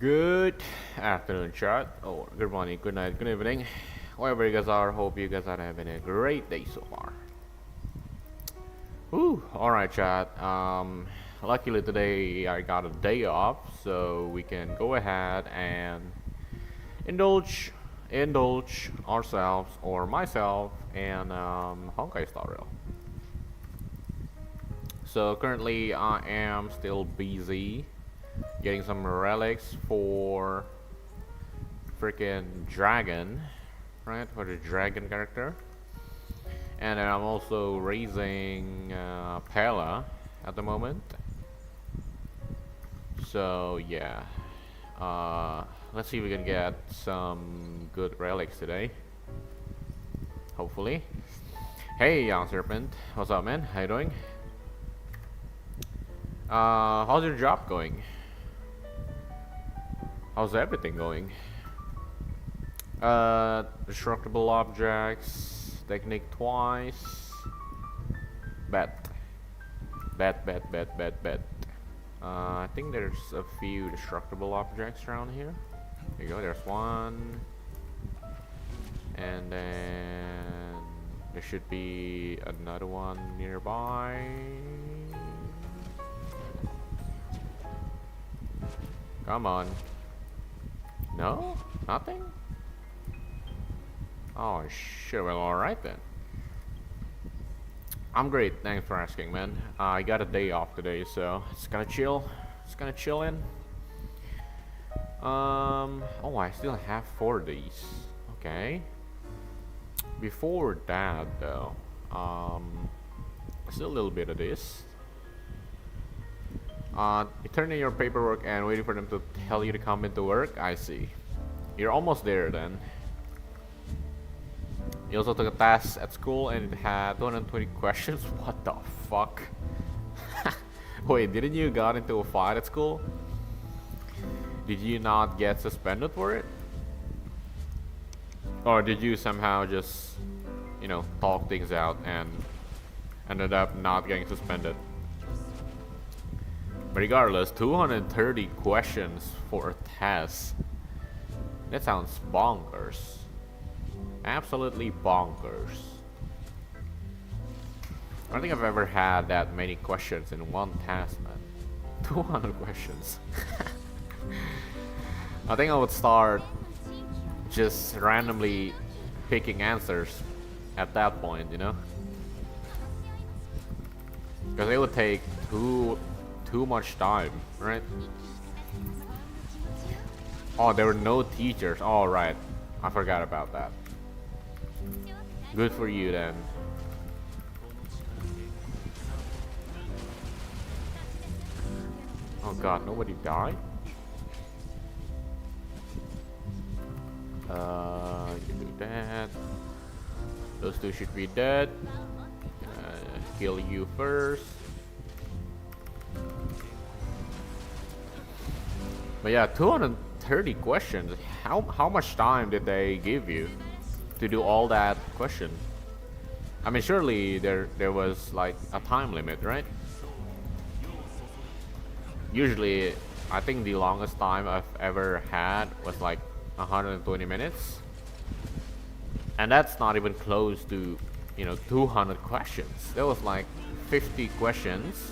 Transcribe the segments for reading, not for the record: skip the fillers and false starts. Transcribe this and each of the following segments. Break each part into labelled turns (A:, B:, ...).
A: Good afternoon, chat. Oh, good morning, good night, good evening. Wherever you guys are, hope you guys are having a great day so far. Whew, alright, chat. Luckily today I got a day off, so we can go ahead and indulge ourselves or myself in Honkai Star Rail. So currently I am still busy getting some relics for freaking dragon, right? For the dragon character, and then I'm also raising Pella at the moment. So yeah, let's see if we can get some good relics today. Hopefully. Hey, young serpent, what's up, man? How you doing? How's your job going? How's everything going? Destructible objects, technique twice. Bet. I think there's a few destructible objects around here. There you go, there's one. And then there should be another one nearby. Come on. No? Nothing? Oh shit, well alright then. I'm great, thanks for asking, man. I got a day off today, so it's gonna chill. It's gonna chill in. Oh, I still have 4 days. Okay. Before that though, still a little bit of this. You turn in your paperwork and waiting for them to tell you to come into work. I see. You're almost there then. You also took a test at school and it had 220 questions. What the fuck? Wait, didn't you got into a fight at school? Did you not get suspended for it? Or did you somehow just, you know, talk things out and ended up not getting suspended? But regardless, 230 questions for a test. That sounds bonkers. Absolutely bonkers. I don't think I've ever had that many questions in one task, man. 200 questions. I think I would start just randomly picking answers at that point, you know? Because it would take too much time, right? Oh, there were no teachers. All right, I forgot about that. Good for you then. Oh god, nobody died? You do that. Those two should be dead. Kill you first. But yeah, 230 questions. How much time did they give you to do all that question? I mean, surely there was like a time limit, right? Usually, I think the longest time I've ever had was like 120 minutes. And that's not even close to, you know, 200 questions. There was like 50 questions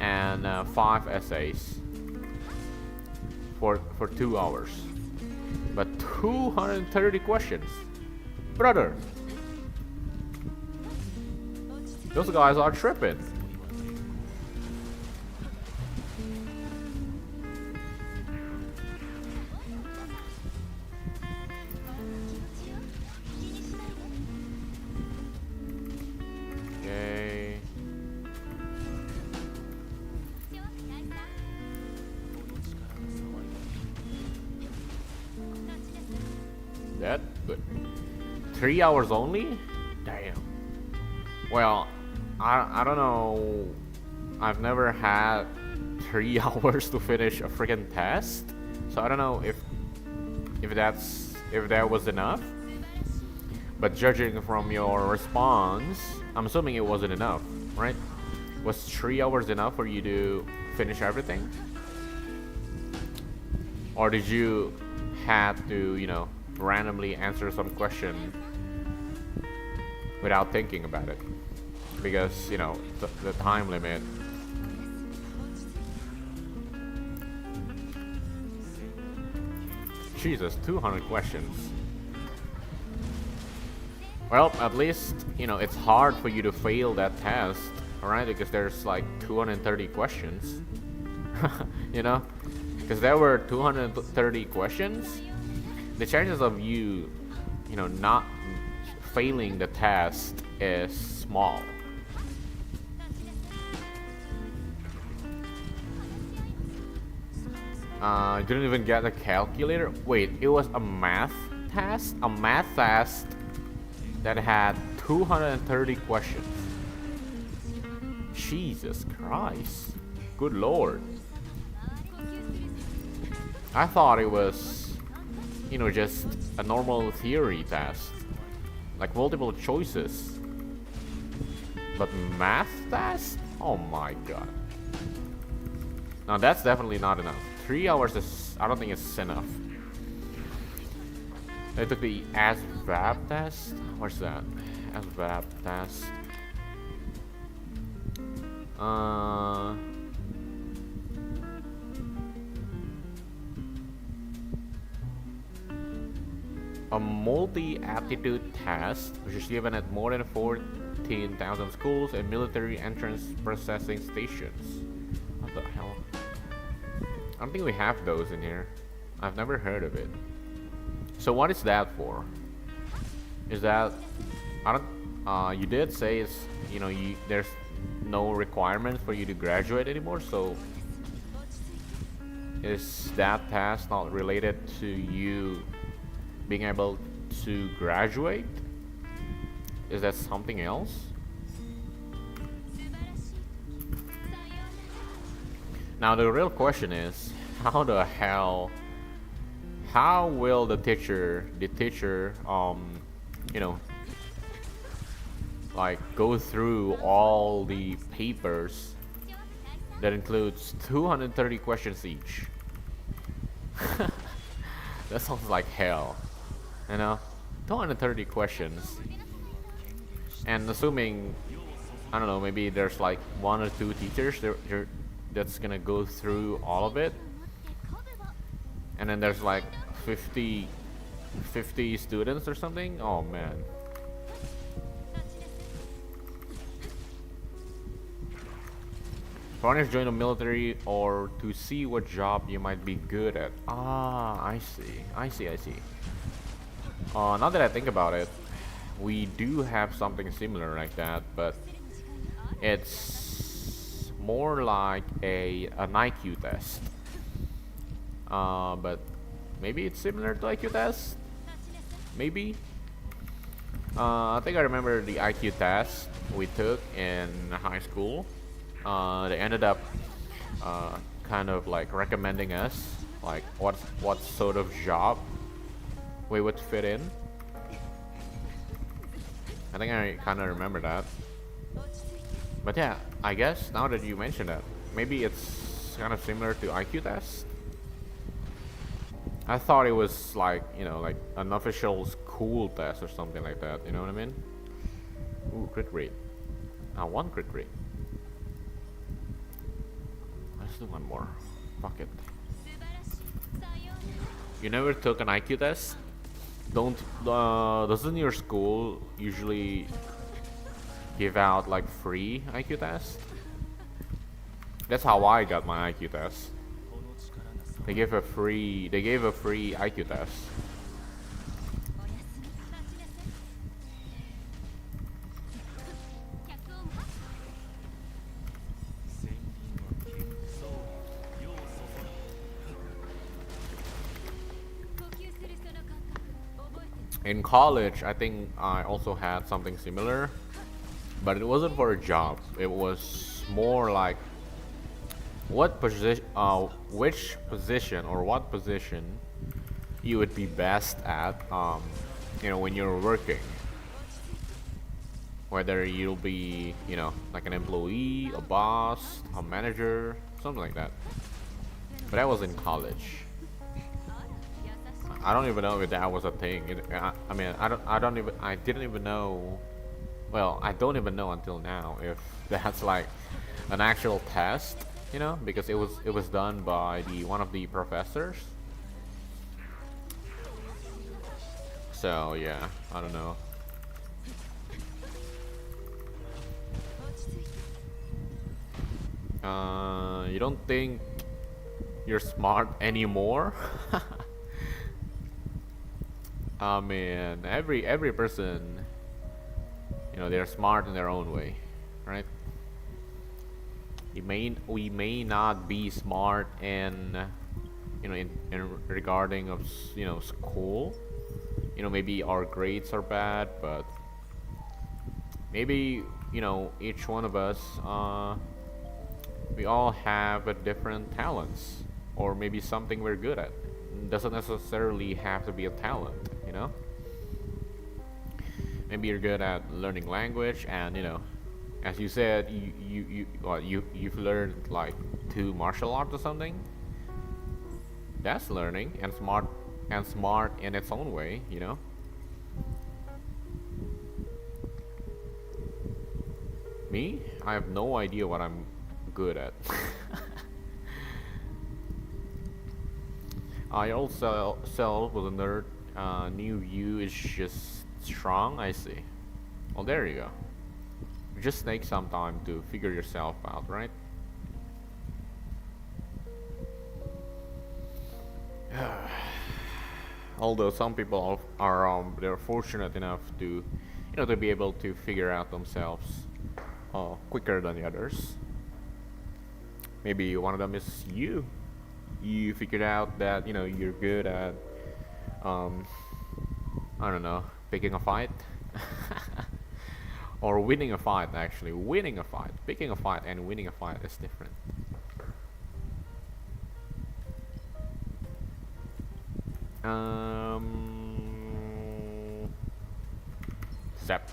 A: and 5 essays. For 2 hours, but 230 questions, brother. Those guys are tripping. Okay. That good. 3 hours only? Damn. Well, I don't know. I've never had 3 hours to finish a freaking test, so I don't know if that was enough. But judging from your response, I'm assuming it wasn't enough, right? Was 3 hours enough for you to finish everything? Or did you had to, randomly answer some question without thinking about it? Because, the time limit. Jesus, 200 questions. Well, at least, it's hard for you to fail that test, alright? Because there's like 230 questions. Because there were 230 questions. The chances of you, not failing the test is small. I didn't even get a calculator. Wait, it was a math test? A math test that had 230 questions. Jesus Christ. Good lord. I thought it was, just a normal theory test. Like multiple choices. But math test? Oh my god. Now that's definitely not enough. 3 hours is, I don't think it's enough. I took the ASVAB test. What's that? ASVAB test. A multi-aptitude test, which is given at more than 14,000 schools and military entrance processing stations. What the hell? I don't think we have those in here. I've never heard of it. So what is that for? Is that, I don't, you did say it's, there's no requirement for you to graduate anymore, so is that task not related to you being able to graduate? Is that something else? Now the real question is, how the hell, how will the teacher, like go through all the papers that includes 230 questions each? That sounds like hell, 230 questions. And assuming, I don't know, maybe there's like 1 or 2 teachers that's gonna go through all of it, and then there's like 50 students or something. Oh man. Foreigners join the military or to see what job you might be good at. Ah, I see. Now that I think about it, we do have something similar like that, but it's more like an IQ test. But maybe it's similar to IQ test? Maybe? I think I remember the IQ test we took in high school. They ended up kind of like recommending us like what sort of job we would fit in. I think I kind of remember that. But yeah, I guess now that you mention that, maybe it's kind of similar to IQ test. I thought it was like, like an official school test or something like that, you know what I mean? Ooh, crit rate. 1 crit rate. Let's do one more. Fuck it. You never took an IQ test? Doesn't your school usually give out like free IQ tests? That's how I got my IQ test. They gave a free IQ test. In college, I think I also had something similar, but it wasn't for a job. It was more like what position, which position or what position you would be best at, when you're working. Whether you'll be, like an employee, a boss, a manager, something like that. But I was in college. I don't even know if that was a thing. I mean, I didn't even know. Well, I don't even know until now if that's like an actual test, you know, because it was done by the one of the professors. So yeah, I don't know. You don't think you're smart anymore? I mean, every person, you know, they're smart in their own way, right? We may not be smart in, you know, in regarding of you know, school. You know, maybe our grades are bad, but maybe, you know, each one of us, we all have a different talents, or maybe something we're good at. It doesn't necessarily have to be a talent, you know. Maybe you're good at learning language, and you know, as you said, you've learned like 2 martial arts or something. That's learning and smart in its own way, you know. Me, I have no idea what I'm good at. I also self was a nerd. New you is just strong. I see. Well, there you go. It just takes some time to figure yourself out, right? Although some people are they're fortunate enough to, you know, to be able to figure out themselves quicker than the others. Maybe one of them is you. You figured out that, you know, you're good at um, I don't know, picking a fight. Or winning a fight. Actually, winning a fight, picking a fight and winning a fight is different. Zap.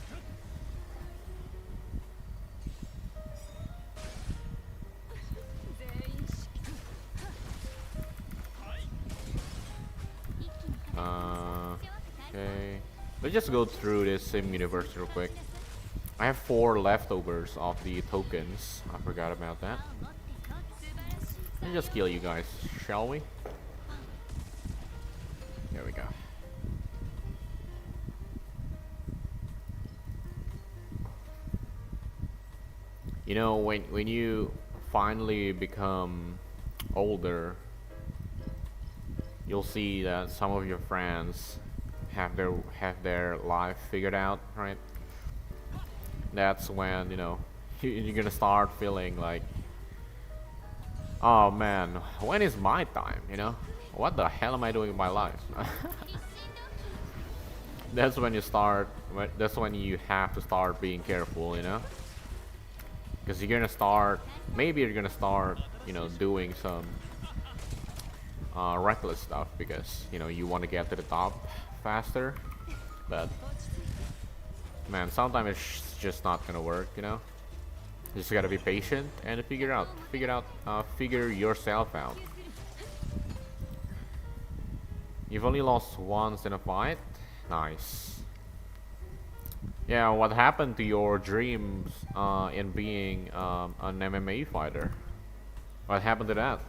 A: Okay. Let's just go through this sim universe real quick. I have 4 leftovers of the tokens. I forgot about that. Let's just kill you guys, shall we? There we go. You know, when you finally become older, you'll see that some of your friends have their life figured out, right? That's when, you know, you're gonna start feeling like, oh man, when is my time, you know? What the hell am I doing with my life? That's when you start, that's when you have to start being careful, you know? Because you're gonna start, maybe you're gonna start, you know, doing some reckless stuff because, you know, you want to get to the top faster. But man, sometimes it's just not gonna work, you know. You just gotta be patient and figure yourself out. You've only lost once in a fight. Nice. Yeah, what happened to your dreams in being an MMA fighter? What happened to that?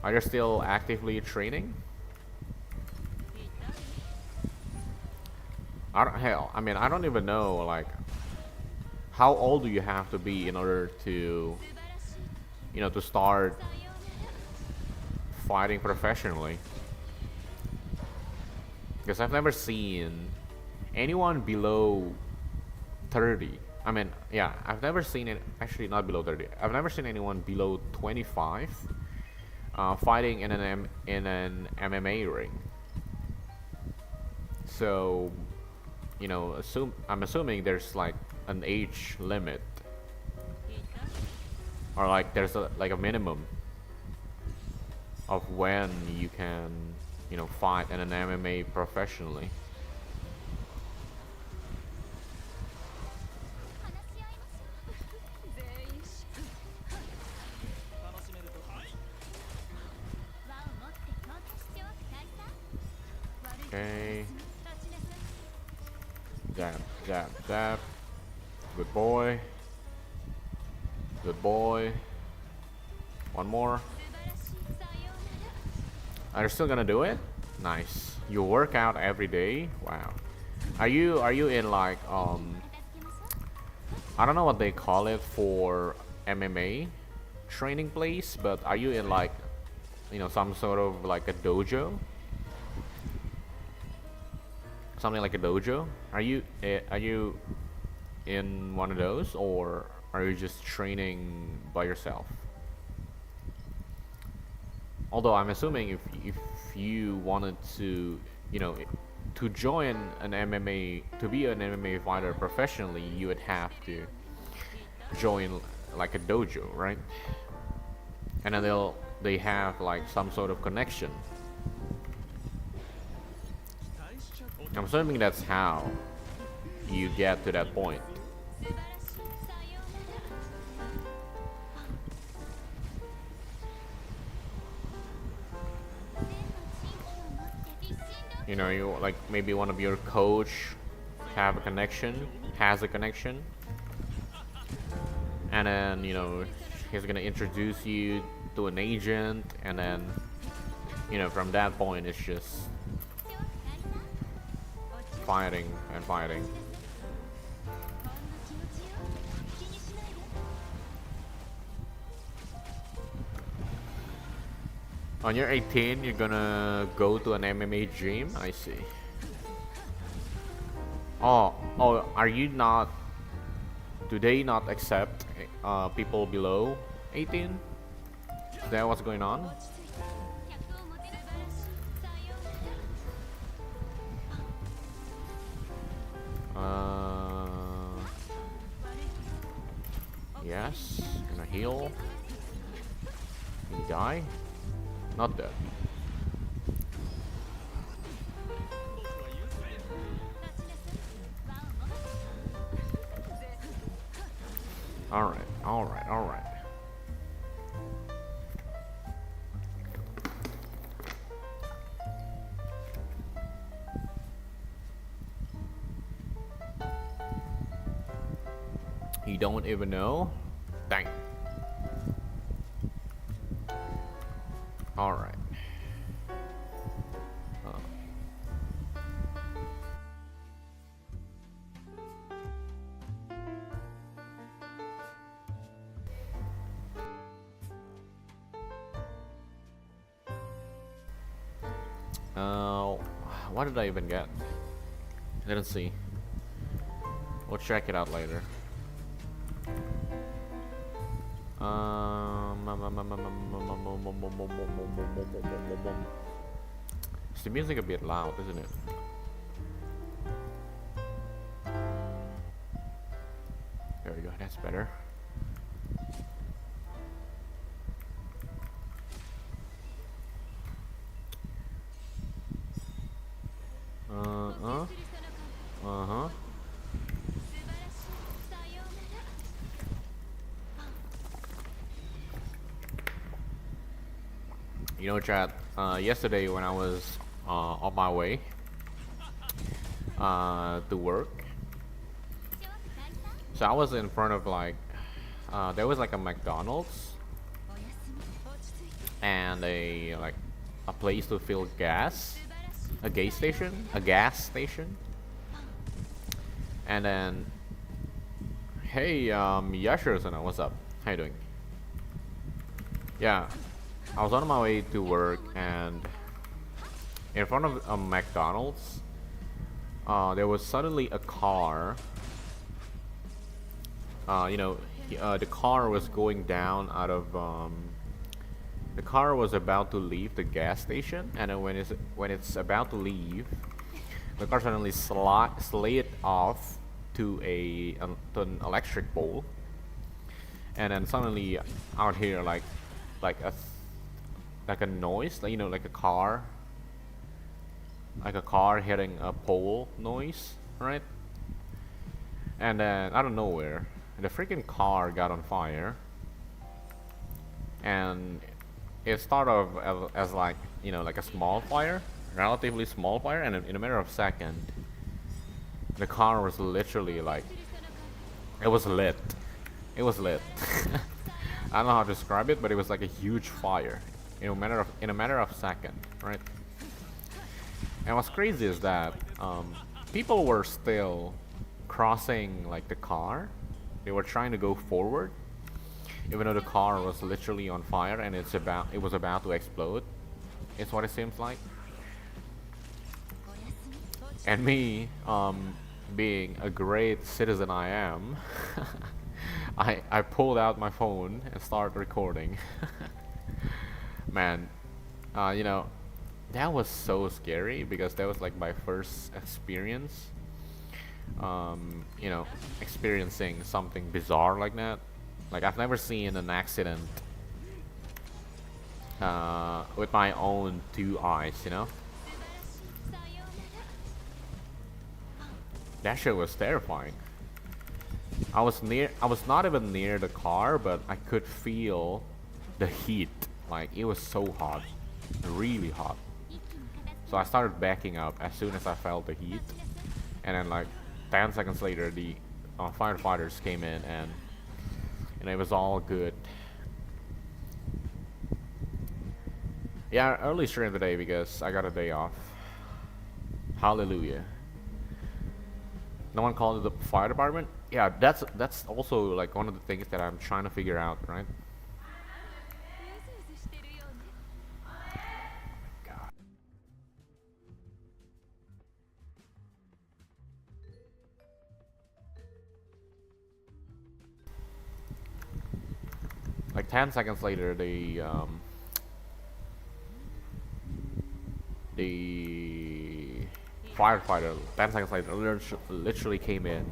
A: Are you still actively training? I mean, I don't even know, like, how old do you have to be in order to, you know, to start fighting professionally? Because I've never seen anyone below 30. I mean, yeah, I've never seen it, actually not below 30. I've never seen anyone below 25 fighting in an MMA ring. So, you know, I'm assuming there's like an age limit, or like there's like a minimum of when you can, you know, fight in an MMA professionally. Okay. Zap, zap, zap. Good boy. Good boy. One more. Are you still gonna do it? Nice. You work out every day? Wow. Are you in like I don't know what they call it for MMA training place, but are you in like some sort of like a dojo? Something like a dojo? Are you in one of those, or are you just training by yourself? Although I'm assuming if you wanted to, to join an MMA, to be an MMA fighter professionally, you would have to join like a dojo, right? And then they have like some sort of connection. I'm assuming that's how you get to that point. You like maybe one of your coach has a connection, and then he's gonna introduce you to an agent, and then from that point it's just fighting and fighting. On your 18, you're gonna go to an MMA gym? I see. Oh, are you not... Do they not accept people below 18? Is that what's going on? Yes, gonna heal. Can you die? Not dead. Alright, alright, alright. You don't even know? Dang. Alright. What did I even get? I didn't see. We'll check it out later. Is the music a bit loud, isn't it? There we go, that's better. Chat, yesterday when I was on my way to work, so I was in front of like there was like a McDonald's and a place to fill gas, a gas station, and then hey, Yashiro-san, what's up? How you doing? Yeah. I was on my way to work, and in front of a McDonald's, there was suddenly a car. The car was going down out of. The car was about to leave the gas station, and then when it's about to leave, the car suddenly slid off to an electric pole, and then suddenly out here like a noise, like a car hitting a pole noise, right? And then out of nowhere, the freaking car got on fire, and it started off as like a small fire, relatively small fire, and in a matter of seconds, the car was literally like, it was lit. It was lit. I don't know how to describe it, but it was like a huge fire in a matter of seconds, right? And what's crazy is that people were still crossing like the car. They were trying to go forward, even though the car was literally on fire and it was about to explode. It's what it seems like. And me, being a great citizen I am, I pulled out my phone and started recording. Man, you know, that was so scary because that was like my first experience. You know, experiencing something bizarre like that. Like I've never seen an accident with my own two eyes, you know. That shit was terrifying. I was not even near the car, but I could feel the heat. Like it was so hot, really hot. So I started backing up as soon as I felt the heat, and then like 10 seconds later, the firefighters came in, and it was all good. Yeah, early stream today because I got a day off. Hallelujah. No one called the fire department? Yeah, that's also like one of the things that I'm trying to figure out, right? God. Like 10 seconds later, the firefighter 10 seconds later literally came in,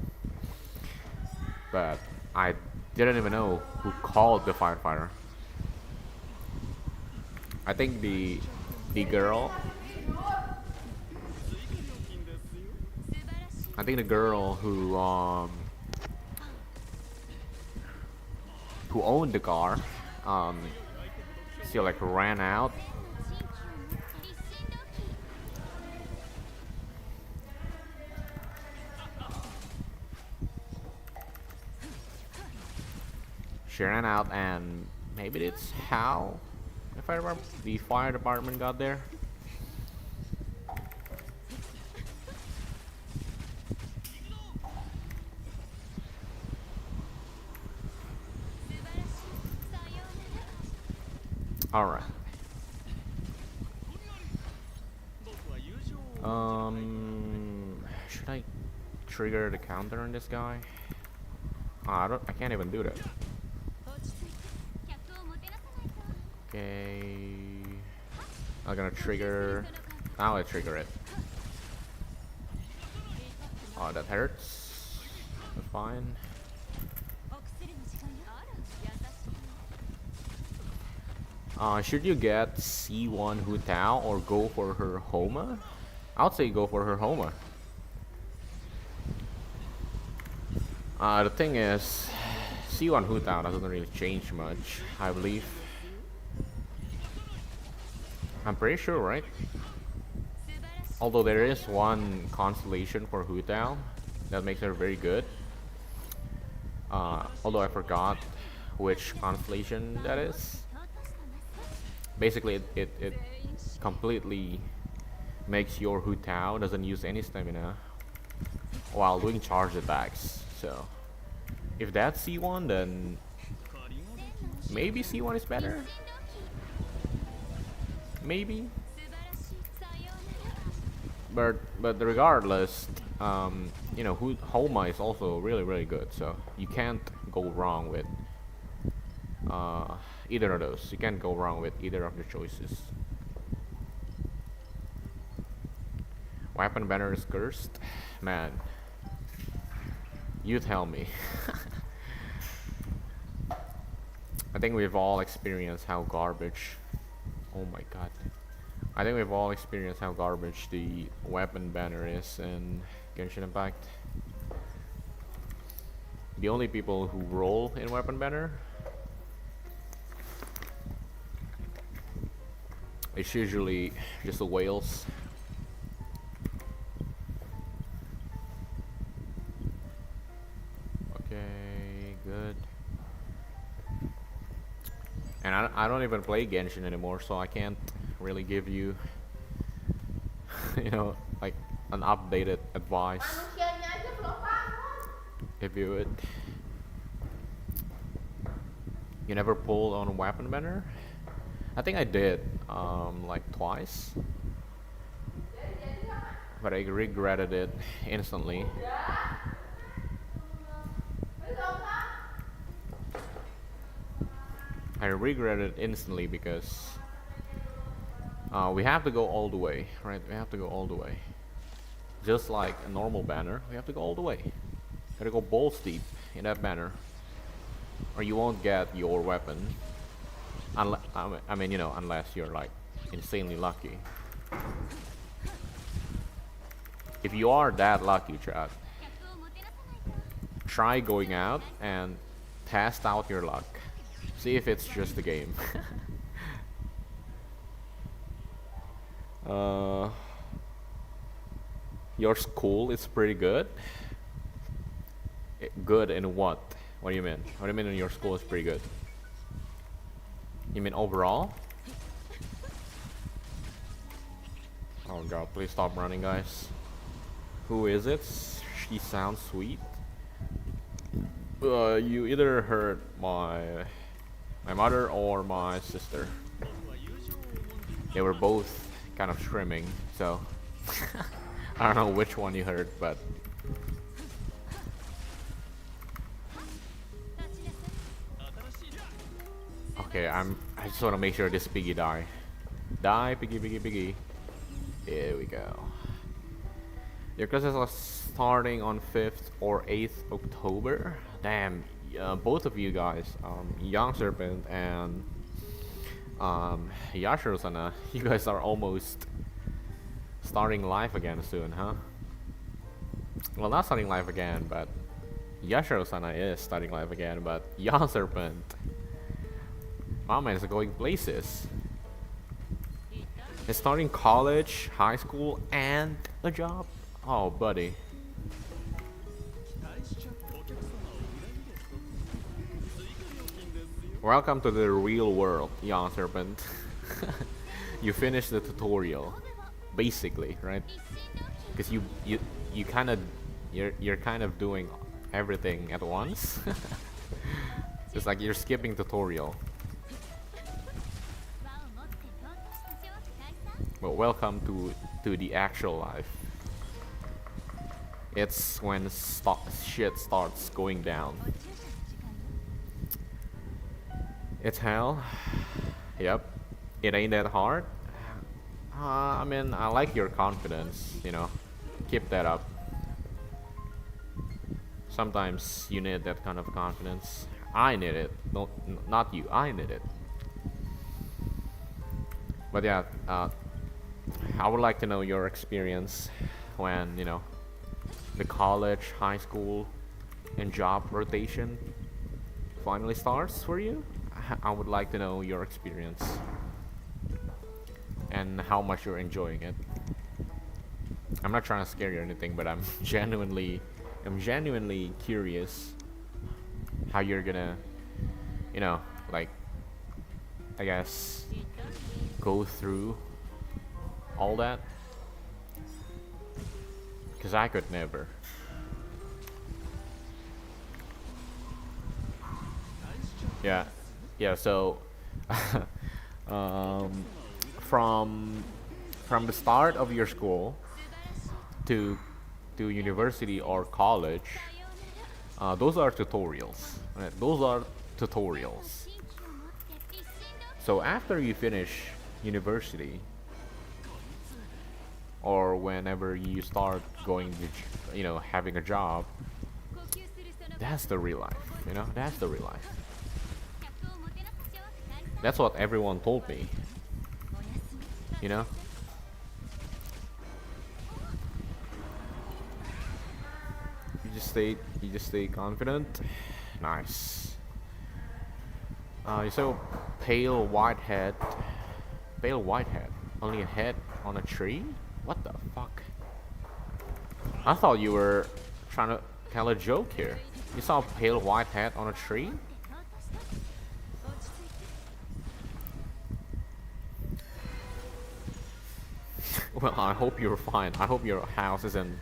A: but I didn't even know who called the firefighter. I think the girl who owned the car she like ran out. She ran out, and maybe that's how the fire department got there. All right. Should I trigger the counter on this guy? I can't even do that. Okay. I'm gonna trigger. Now I trigger it. Oh, that hurts. That's fine. Should you get C1 Hu Tao or go for her Homa? I would say go for her Homa. The thing is, C1 Hu Tao doesn't really change much, I believe. I'm pretty sure, right? Although there is one constellation for Hu Tao that makes her very good. Although I forgot which constellation that is. Basically, it completely makes your Hu Tao doesn't use any stamina while doing charge attacks. So, if that's C1, then maybe C1 is better. Maybe. But regardless, you know, Homa is also really good. So you can't go wrong with either of those. You can't go wrong with either of the choices. Weapon banner is cursed? Man, you tell me. I think we've all experienced how garbage. Oh my god. I think we've all experienced how garbage the weapon banner is in Genshin Impact. The only people who roll in weapon banner it's usually just the whales. And I don't even play Genshin anymore, so I can't really give you, you know, like an updated advice. If you would. You never pulled on a weapon banner? I think I did, like twice. But I regretted it instantly. I regretted it instantly because we have to go all the way, right? We have to go all the way. Just like a normal banner, we have to go all the way. Gotta go balls deep in that banner, or you won't get your weapon. I mean, you know, unless you're like insanely lucky. If you are that lucky, Chad, try going out and test out your luck. See if it's just a game. Your school is pretty good. Good in what? What do you mean? What do you mean your school is pretty good? You mean overall? Oh god, please stop running, guys. Who is it? She sounds sweet. You either heard my mother or my sister. They were both kind of screaming, so I don't know which one you heard, but okay, I just want to make sure this piggy die. Die, piggy, piggy, piggy. Here we go. Your classes are starting on 5th or 8th October. Damn, both of you guys, Young Serpent and Yashiro-sana, you guys are almost starting life again soon, huh? Well, not starting life again, but Yashiro-sana is starting life again, but Young Serpent, my man is going places. He's starting college, high school, and a job. Oh, buddy. Welcome to the real world, Young Serpent. You finished the tutorial, basically, right? Because you kind of you're kind of doing everything at once. It's like you're skipping tutorial. But welcome to the actual life. It's when shit starts going down. It's hell. Yep. It ain't that hard. I mean, I like your confidence, you know. Keep that up. Sometimes you need that kind of confidence. I need it. No, not you. I need it. But yeah, I would like to know your experience when, you know, the college, high school, and job rotation finally starts for you. I would like to know your experience and how much you're enjoying it. I'm not trying to scare you or anything, but I'm genuinely curious how you're gonna, you know, like, I guess, go through all that. Because I could never. Yeah, so from the start of your school to university or college, those are tutorials, right? Those are tutorials. So after you finish university, or whenever you start going to, you know, having a job, that's the real life, you know. That's the real life. That's what everyone told me, you know. You just stay confident. Nice. You saw pale white head. Only a head on a tree. What the fuck? I thought you were trying to tell a joke here. You saw a pale white head on a tree? Well, I hope you're fine. I hope your house isn't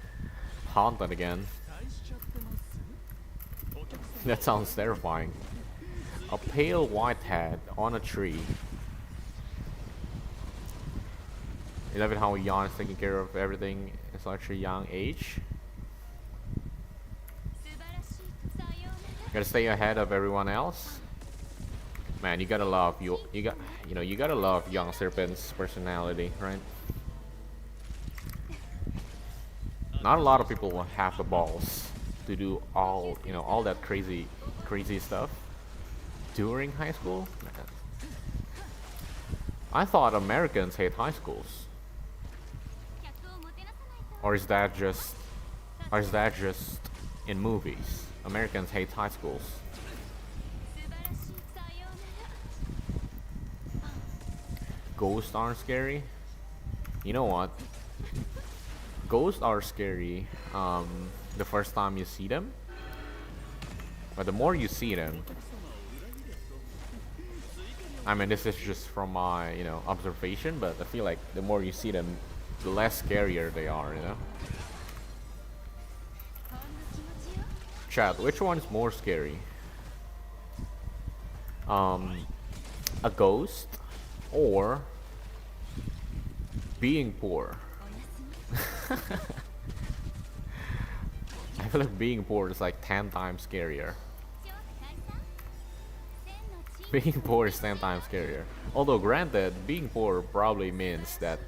A: haunted again. That sounds terrifying. A pale white head on a tree. I love it how Jan is taking care of everything at such a young age. Gotta stay ahead of everyone else. Man, you gotta love you gotta love young Serpent's personality, right? Not a lot of people will have the balls to do all that crazy stuff during high school. Man. I thought Americans hate high schools. Or is that just in movies? Americans hate high schools. Ghosts aren't scary. You know what? Ghosts are scary the first time you see them. But the more you see them, I mean, this is just from my, observation, but I feel like the more you see them, the less scarier they are, Chat, which one is more scary? A ghost or being poor? I feel like being poor is like 10 times scarier. Being poor is 10 times scarier. Although granted, being poor probably means that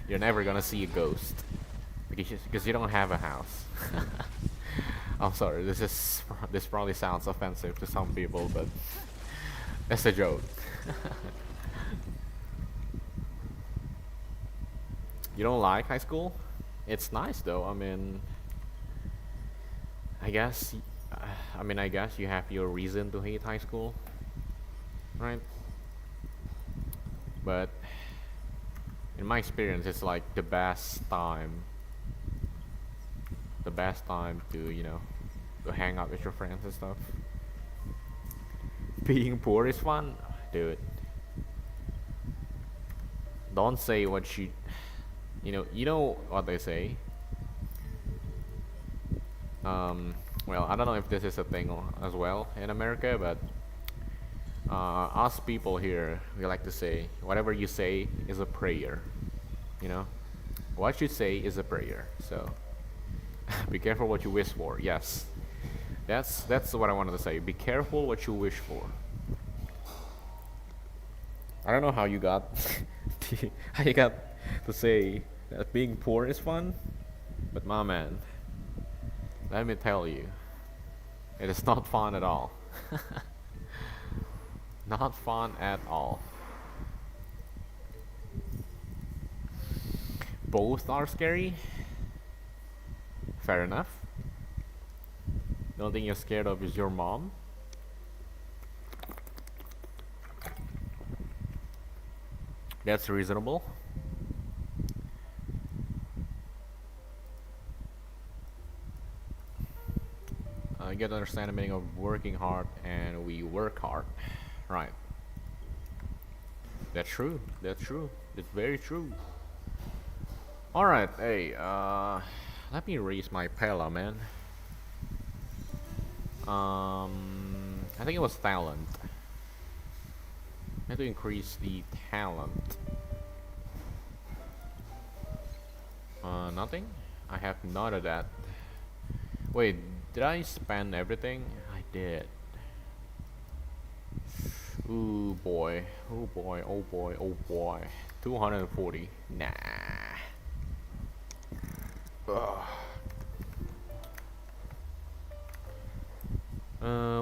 A: you're never gonna see a ghost because you don't have a house. I'm sorry, this probably sounds offensive to some people, but that's a joke. You don't like high school? It's nice though. I mean, I guess you have your reason to hate high school, right? But in my experience, it's like the best time to hang out with your friends and stuff. Being poor is fun, dude. Don't say what you know what they say. Well, I don't know if this is a thing as well in America, but us people here, we like to say whatever you say is a prayer. What you say is a prayer. So be careful what you wish for. Yes, that's what I wanted to say. Be careful what you wish for. I don't know how you got how you got to say that being poor is fun, but my man, let me tell you, it is not fun at all. Not fun at all. Both are scary. Fair enough. The only thing you're scared of is your mom. That's reasonable. You get to understand the meaning of working hard, and we work hard. Right. That's true. That's true. That's very true. Alright, hey, let me raise my Pella, man. I think it was talent. I have to increase the talent. Nothing? I have none of that. Wait, did I spend everything? I did. Ooh boy, oh boy, oh boy, oh boy. 240. Nah. Ugh.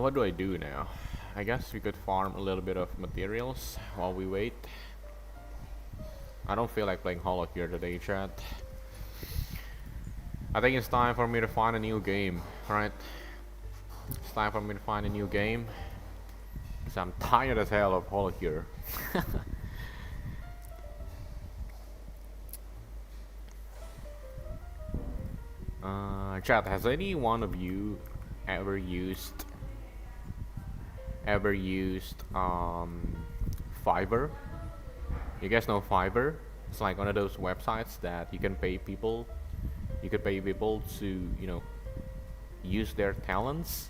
A: What do I do now? I guess we could farm a little bit of materials while we wait. I don't feel like playing Hollow here today, chat. I think it's time for me to find a new game, right? It's time for me to find a new game. Because I'm tired as hell of Hollow here. Chat, has any one of you ever used Fiverr? You guys know Fiverr? It's like one of those websites that you can pay people. You could pay people to, use their talents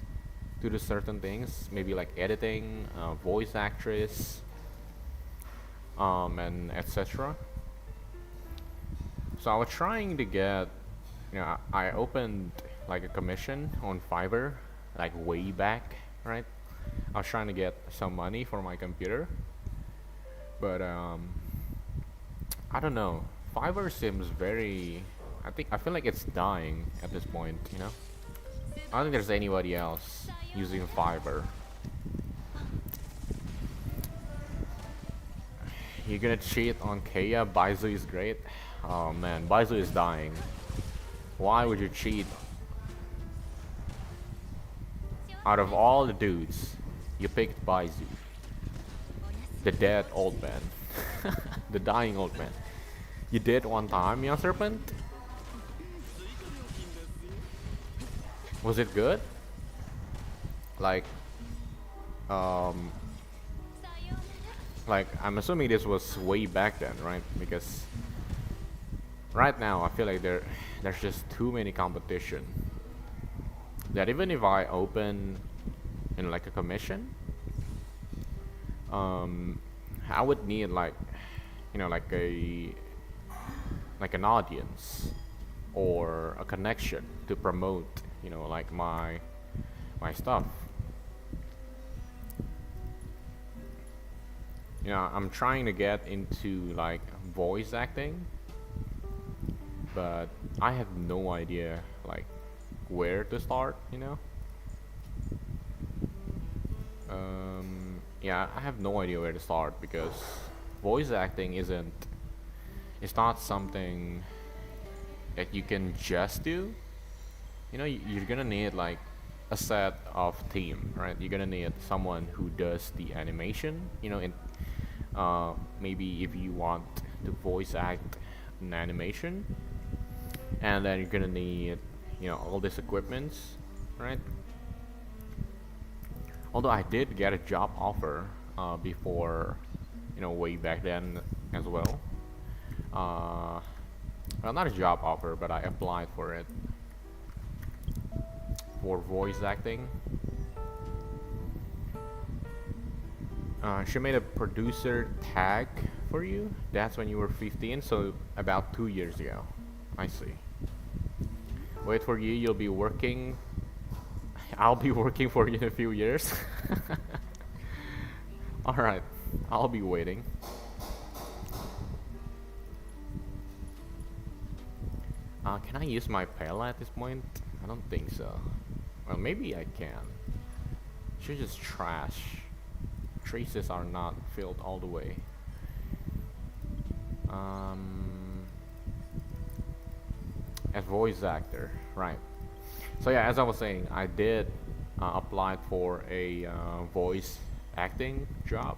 A: to do certain things, maybe like editing, voice actress, and etc. So I was trying to get, I opened like a commission on Fiverr, like way back, right? I was trying to get some money for my computer, but I don't know. Fiverr seems very. I feel like it's dying at this point. I don't think there's anybody else using Fiverr. You're gonna cheat on Kea? Baizu is great. Oh man, Baizu is dying. Why would you cheat? Out of all the dudes, you picked Baizu. The dead old man. The dying old man. You did one time, young serpent? Was it good? Like, like I'm assuming this was way back then, right? Because right now I feel like there's just too many competition that even if I open in like a commission, I would need like like an audience or a connection to promote like my stuff. I'm trying to get into like voice acting, but I have no idea like where to start. Yeah, I have no idea where to start because voice acting it's not something that you can just do. You're gonna need like a set of team, right? You're gonna need someone who does the animation, maybe if you want to voice act an animation, and then you're gonna need all these equipments, right? Although I did get a job offer before, way back then as well. Well, not a job offer, but I applied for it for voice acting. She made a producer tag for you. That's when you were 15, so about 2 years ago. I see. Wait for you. You'll be working. I'll be working for you in a few years. All right, I'll be waiting. Can I use my pal at this point? I don't think so. Well, maybe I can. She's just trash. Traces are not filled all the way. As voice actor, right? So yeah, as I was saying, I did apply for a voice acting job.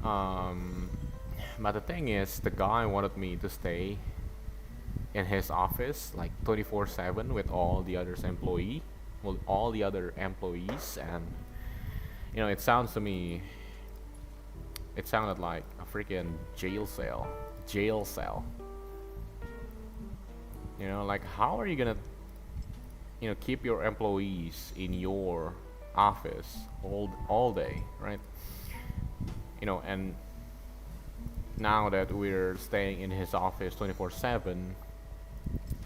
A: But the thing is, the guy wanted me to stay in his office like 24/7 with all the other employees, and it sounds to me, it sounded like a freaking jail cell. Like how are you gonna keep your employees in your office all day, right? And now that we're staying in his office 24/7,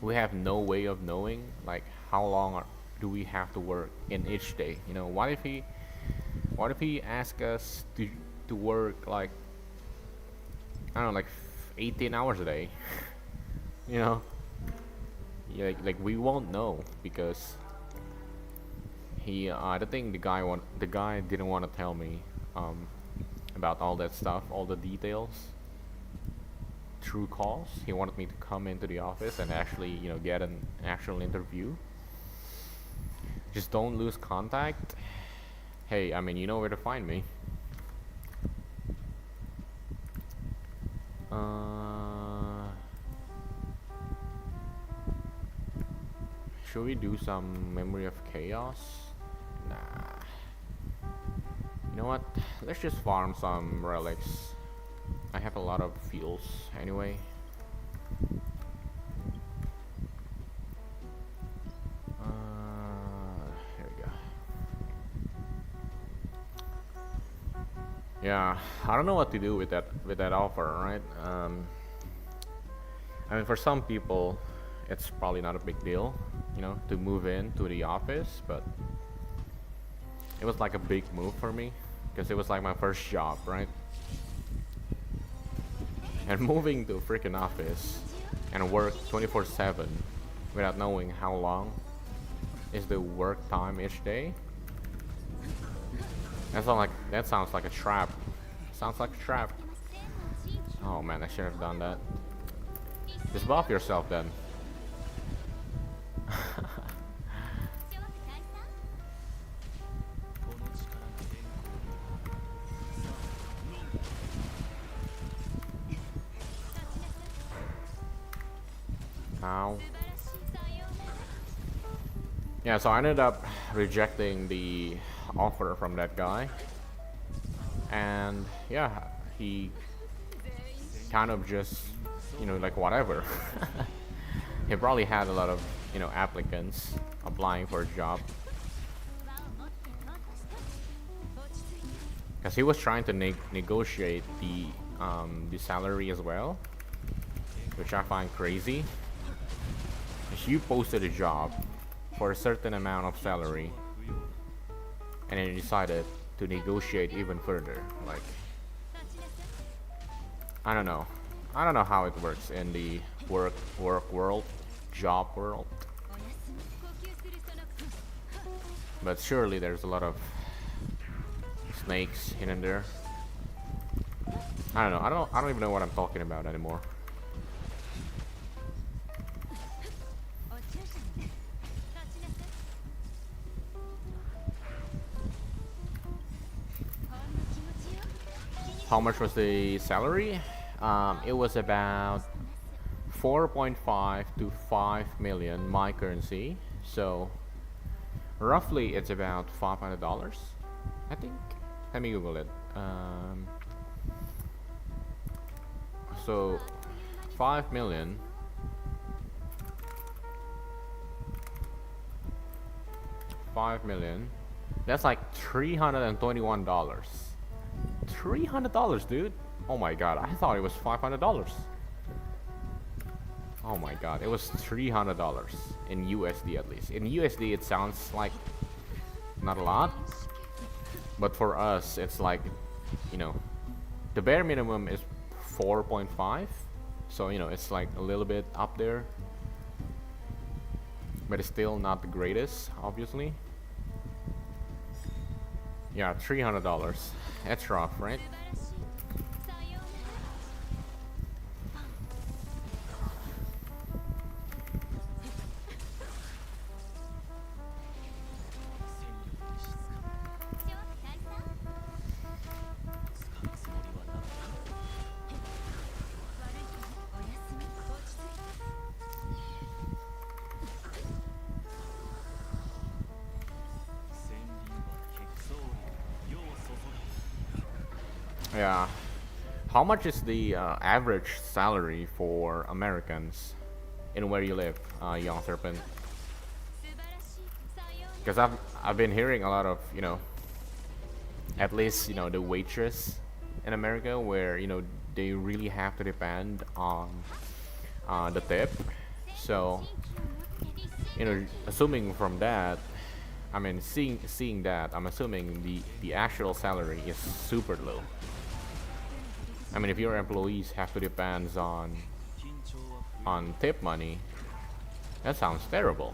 A: we have no way of knowing like how long do we have to work in each day. What if he asks us to work like, I don't know, like 18 hours a day? Yeah, like we won't know because I don't think the guy didn't want to tell me about all that stuff, all the details through calls. He wanted me to come into the office and actually get an actual interview. Just don't lose contact. Hey, I mean, you know where to find me. Should we do some Memory of Chaos? Nah. You know what? Let's just farm some relics. I have a lot of fuels anyway. Here we go. Yeah, I don't know what to do with that offer, right? I mean, for some people, it's probably not a big deal, you know, to move in to the office, but it was like a big move for me because it was like my first job, right? And moving to a freaking office and work 24/7 without knowing how long is the work time each day. That sounds like a trap. Sounds like a trap. Oh man, I should have done that. Just buff yourself then. Ow. Yeah, so I ended up rejecting the offer from that guy. And yeah, he kind of just, you know, like whatever. He probably had a lot of, you know, applicants applying for a job. Because he was trying to negotiate the salary as well, which I find crazy. If you posted a job for a certain amount of salary, and then you decided to negotiate even further, like, I don't know how it works in the work world, job world, but surely there's a lot of snakes in there. I don't know. I don't even know what I'm talking about anymore. How much was the salary? It was about 4.5 to 5 million my currency. So roughly it's about $500, I think. Let me Google it. So 5 million. That's like $321. $300, dude. Oh my god, I thought it was $500. Oh my god, it was $300 in USD at least. In USD it sounds like not a lot, but for us it's like, you know, the bare minimum is 4.5, so you know it's like a little bit up there, but it's still not the greatest, obviously. Yeah, $300. That's rough, right? Yeah. How much is the average salary for Americans in where you live, Young Serpent? Because I've been hearing a lot of, you know, at least, you know, the waitress in America where, you know, they really have to depend on the tip. So, you know, assuming from that, I mean, seeing that, I'm assuming the actual salary is super low. I mean, if your employees have to depend on tip money, that sounds terrible.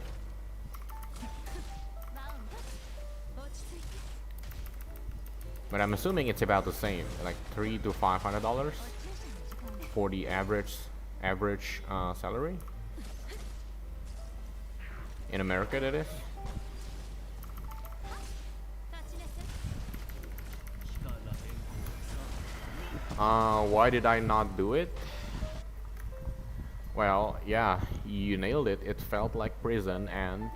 A: But I'm assuming it's about the same, like $300 to $500 for the average salary in America. That is. Why did I not do it? Well, yeah, you nailed it. It felt like prison, and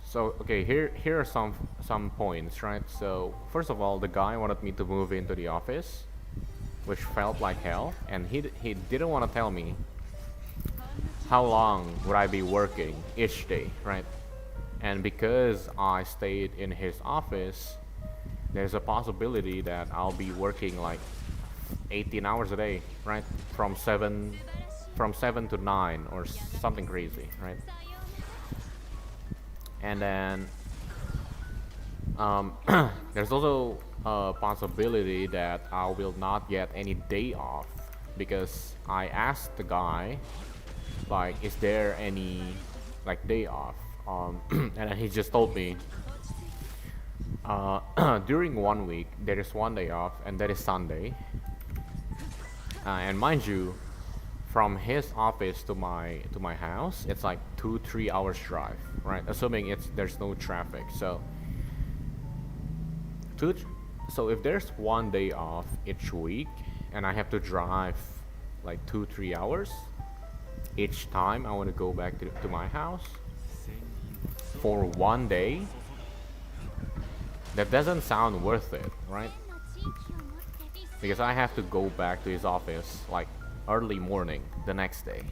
A: so okay, here are some points, right? So first of all, the guy wanted me to move into the office, which felt like hell, and he didn't want to tell me how long would I be working each day, right? And because I stayed in his office, there's a possibility that I'll be working like 18 hours a day, right? From 7 to 9 or something crazy, right? And then there's also a possibility that I will not get any day off, because I asked the guy, like, is there any like day off? And then he just told me during 1 week there is one day off, and that is Sunday. And mind you, from his office to my house, it's like 2-3 hours drive, right? Assuming there's no traffic. So if there's one day off each week, and I have to drive like 2-3 hours each time I want to go back to my house for one day, that doesn't sound worth it, right? Because I have to go back to his office like early morning the next day.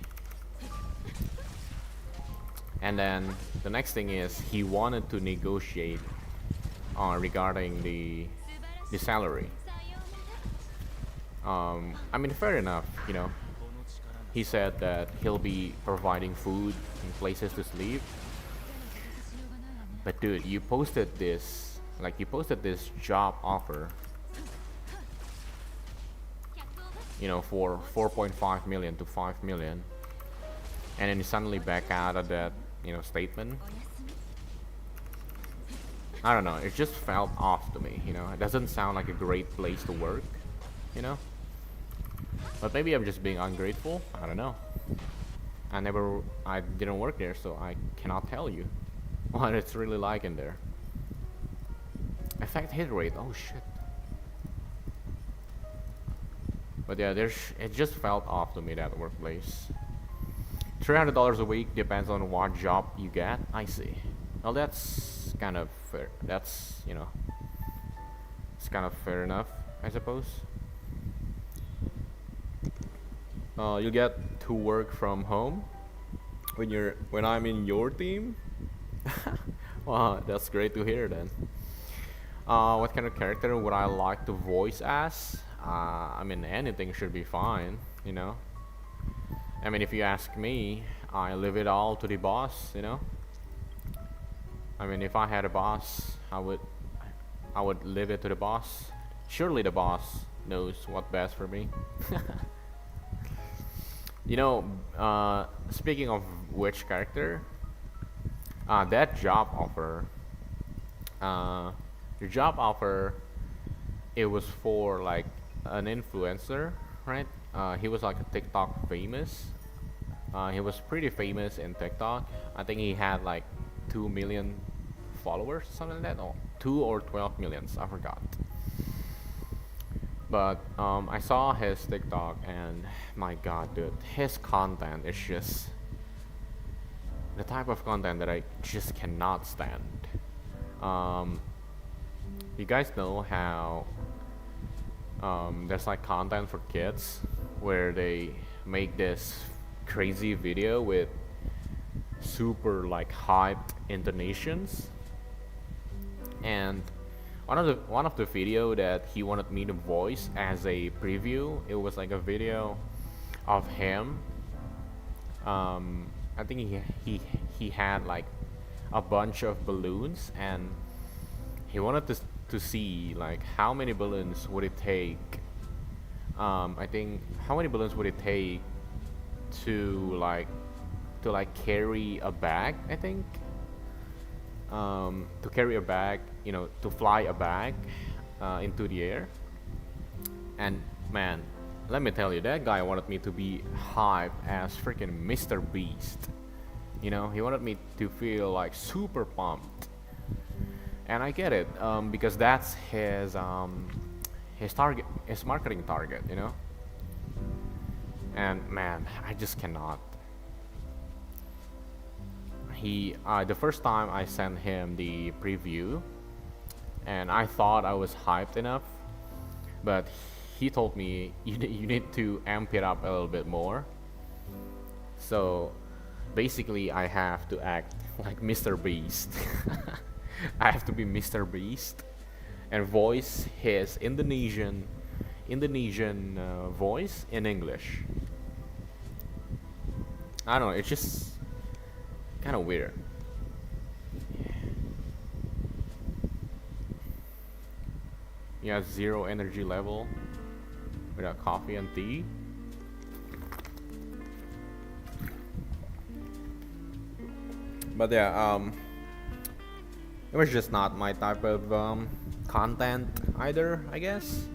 A: And then the next thing is, he wanted to negotiate regarding the salary. I mean, fair enough, you know. He said that he'll be providing food and places to sleep. But dude, you posted this job offer, you know, for 4.5 million to 5 million, and then you suddenly back out of that, you know, statement. I don't know, it just felt off to me, you know. It doesn't sound like a great place to work, you know. But maybe I'm just being ungrateful, I don't know. I didn't work there, so I cannot tell you what it's really like in there. Effect hit rate, oh shit. But yeah, it just felt off to me, that workplace. $300 a week depends on what job you get. I see. Well, that's kind of fair. That's, you know, it's kind of fair enough, I suppose. You get to work from home when I'm in your team. Wow, that's great to hear then. What kind of character would I like to voice as? I mean, anything should be fine, you know. I mean, if you ask me, I leave it all to the boss, you know. I mean, if I had a boss, I would leave it to the boss. Surely the boss knows what's best for me. You know, speaking of which character, that job offer, your job offer, it was for like an influencer, right? He was like a TikTok famous. He was pretty famous in TikTok. I think he had like 2 million followers, something like that, or 2 or 12 millions, I forgot. But I saw his TikTok, and my god, dude, his content is just the type of content that I just cannot stand. You guys know how there's like content for kids where they make this crazy video with super like hyped intonations, and one of the video that he wanted me to voice as a preview, it was like a video of him. I think he had like a bunch of balloons, and he wanted to see like how many balloons would it take. I think how many balloons would it take to carry a bag, I think. To carry a bag, you know, to fly a bag into the air. And man, let me tell you, that guy wanted me to be hyped as freaking Mr. Beast. You know, he wanted me to feel like super pumped. And I get it, because that's his target, his marketing target, you know. And man, I just cannot. The first time I sent him the preview, and I thought I was hyped enough, but he told me you need to amp it up a little bit more. So basically, I have to act like Mr. Beast. I have to be Mr. Beast and voice his Indonesian voice in English. I don't know. It's just kind of weird. Yeah, 0 energy level without coffee and tea. But yeah, it was just not my type of content either, I guess.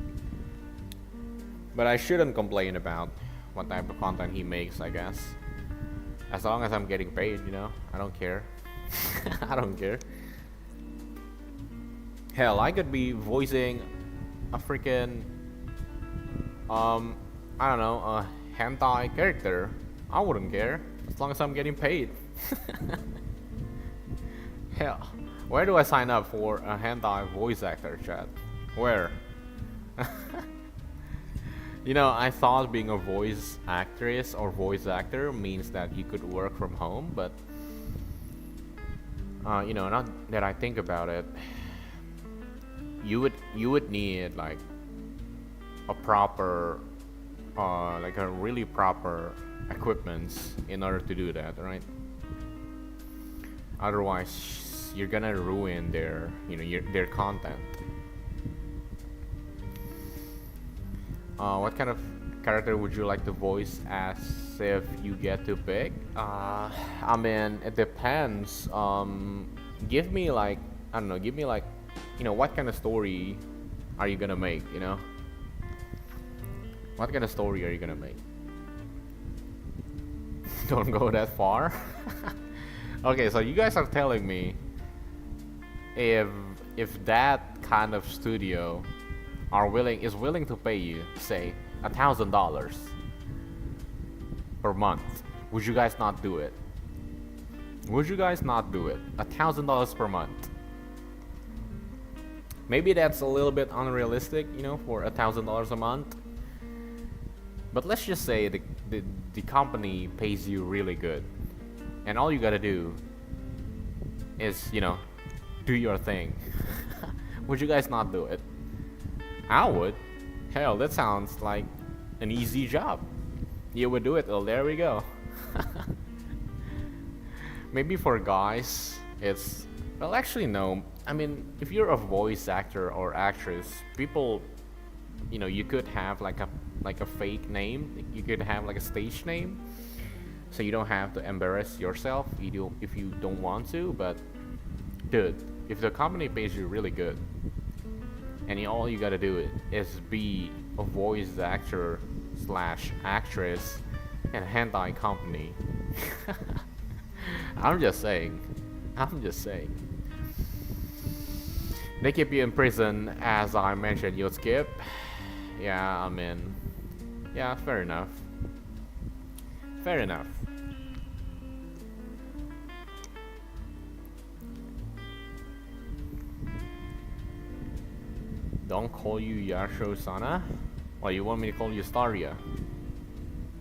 A: But I shouldn't complain about what type of content he makes, I guess. As long as I'm getting paid, you know, I don't care. I don't care. Hell, I could be voicing a freaking, I don't know, a hentai character. I wouldn't care, as long as I'm getting paid. Hell, where do I sign up for a hentai voice actor, chat? Where? You know, I thought being a voice actress or voice actor means that you could work from home, but you know, not that I think about it, you would need like a proper, like a really proper equipments in order to do that, right? Otherwise, you're gonna ruin their, you know, their content. What kind of character would you like to voice as if you get to pick? I mean, it depends. Give me like, I don't know, give me like, you know, what kind of story are you gonna make, you know? What kind of story are you gonna make? Don't go that far. Okay, so you guys are telling me if that kind of studio is willing to pay you, say, $1,000 per month, would you guys not do it? Would you guys not do it? $1,000 per month. Maybe that's a little bit unrealistic, you know, for $1,000 a month. But let's just say the company pays you really good, and all you gotta do is, you know, do your thing. Would you guys not do it? I would. Hell, that sounds like an easy job. You would do it. Well, there we go. Maybe for guys, it's, well, actually no. I mean, if you're a voice actor or actress, people, you know, you could have like a fake name. You could have like a stage name, so you don't have to embarrass yourself if you don't want to. But dude, if the company pays you really good, and all you gotta do is be a voice actor / actress in a hentai company. I'm just saying. They keep you in prison, as I mentioned, you'll skip. Yeah, I mean, yeah, fair enough. Fair enough. Don't call you Yasho-sana? Well, you want me to call you Staria?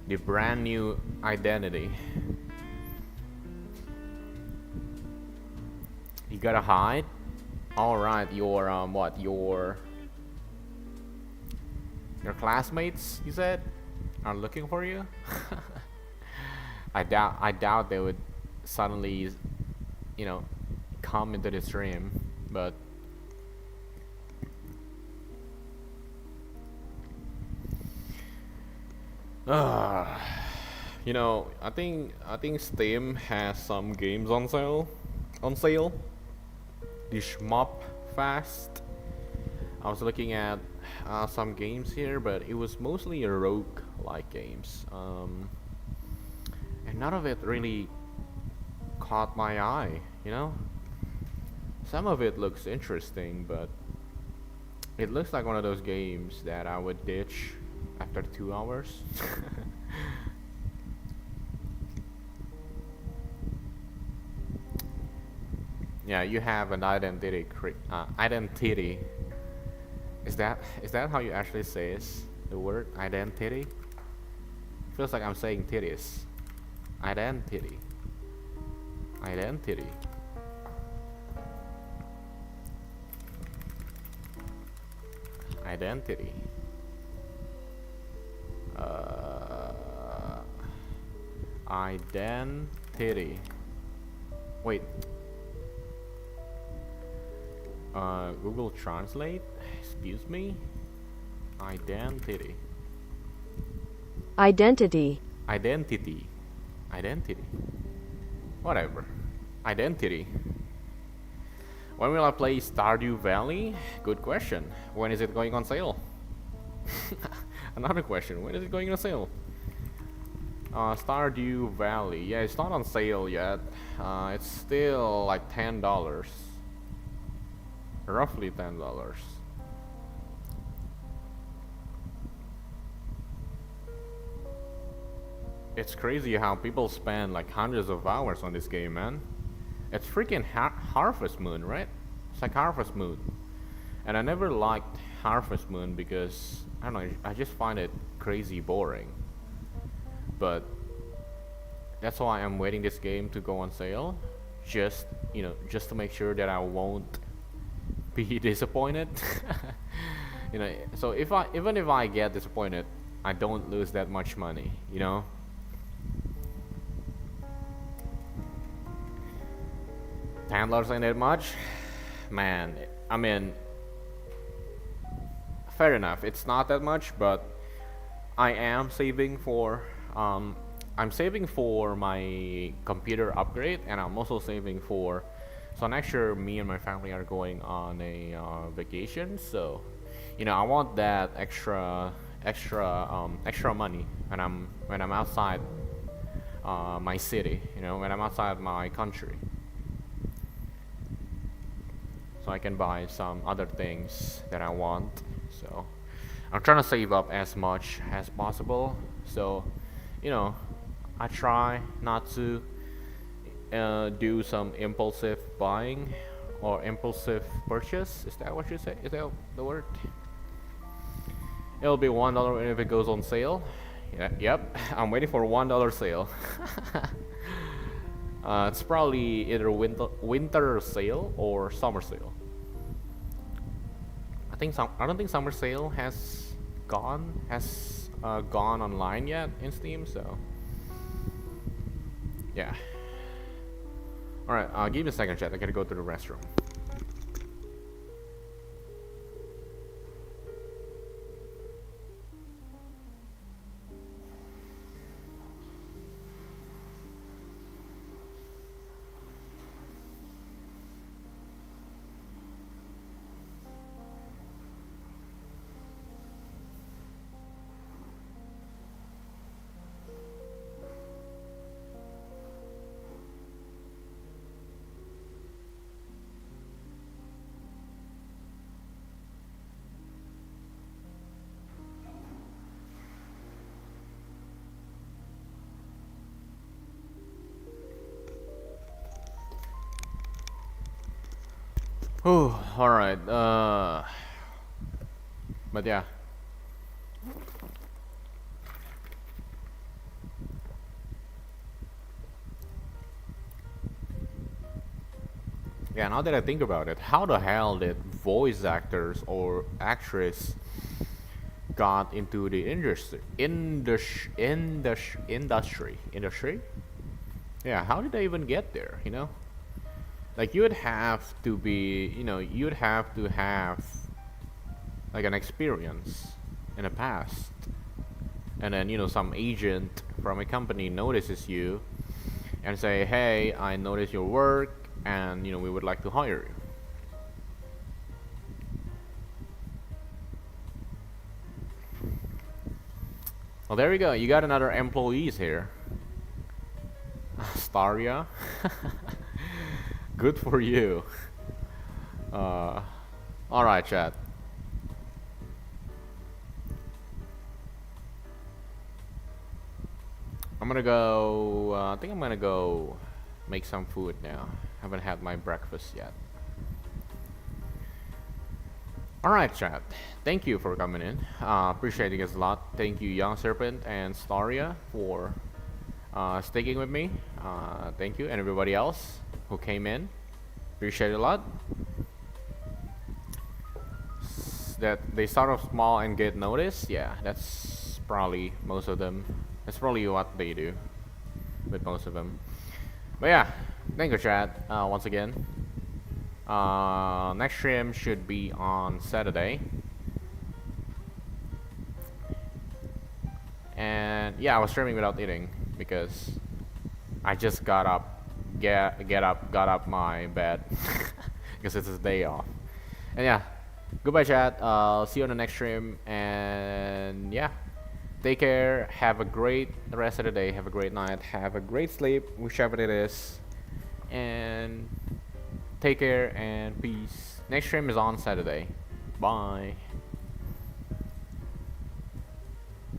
A: The brand new identity. You gotta hide? Alright, your what? Your classmates, you said, are looking for you? I doubt they would suddenly, you know, come into the stream, but you know, I think Steam has some games on sale. The Shmup Fast. I was looking at some games here, but it was mostly rogue-like games, and none of it really caught my eye. You know, some of it looks interesting, but it looks like one of those games that I would ditch after 2 hours. Yeah, you have an identity Is that how you actually say the word identity? Feels like I'm saying titties. Identity. Identity. Identity. Identity. Wait. Google Translate. Excuse me. Identity.
B: Identity.
A: Identity. Identity. Whatever. Identity. When will I play Stardew Valley? Good question. When is it going on sale? Another question. When is it going on sale? Stardew Valley. Yeah, it's not on sale yet. It's still like $10. Roughly $10. It's crazy how people spend like hundreds of hours on this game, man. It's freaking Harvest Moon, right? It's like Harvest Moon. And I never liked Harvest Moon because, I don't know, I just find it crazy boring. But that's why I'm waiting this game to go on sale. Just to make sure that I won't be disappointed. So even if I get disappointed, I don't lose that much money, $10 ain't that much, man. I mean, fair enough, it's not that much, but I am saving for I'm saving for my computer upgrade, and I'm also saving for, so next year me and my family are going on a vacation, so I want that extra money when I'm outside my city, when I'm outside my country, so I can buy some other things that I want. So I'm trying to save up as much as possible, so I try not to do some impulsive buying or impulsive purchase. Is that what you say? Is that the word? It'll be $1 if it goes on sale. Yeah, yep, I'm waiting for $1 sale. It's probably either winter sale or summer sale. I don't think summer sale has gone online yet in Steam, so yeah. Alright, give me a second, chat. I gotta go to the restroom. Oh, alright, but yeah. Yeah, now that I think about it, how the hell did voice actors or actress got into the industry? Yeah, how did they even get there, Like, you would have to be, you'd have to have like an experience in the past, and then some agent from a company notices you and say, hey, I noticed your work, and we would like to hire you. Well, there we go, you got another employees here. Staria. Good for you. Alright, chat. I'm gonna go, I think I'm gonna go make some food now. Haven't had my breakfast yet. Alright, chat. Thank you for coming in. Appreciate you guys a lot. Thank you, Young Serpent and Staria, for sticking with me. Thank you, and everybody else who came in. Appreciate it a lot. That they start off small and get noticed. Yeah, that's probably most of them. That's probably what they do with most of them. But yeah, thank you, chat. Once again. Next stream should be on Saturday. And yeah, I was streaming without eating because I just got up my bed because it's a day off. And yeah, goodbye, chat. See you on the next stream. And yeah, take care. Have a great rest of the day. Have a great night. Have a great sleep, whichever it is. And take care and peace. Next stream is on Saturday. Bye.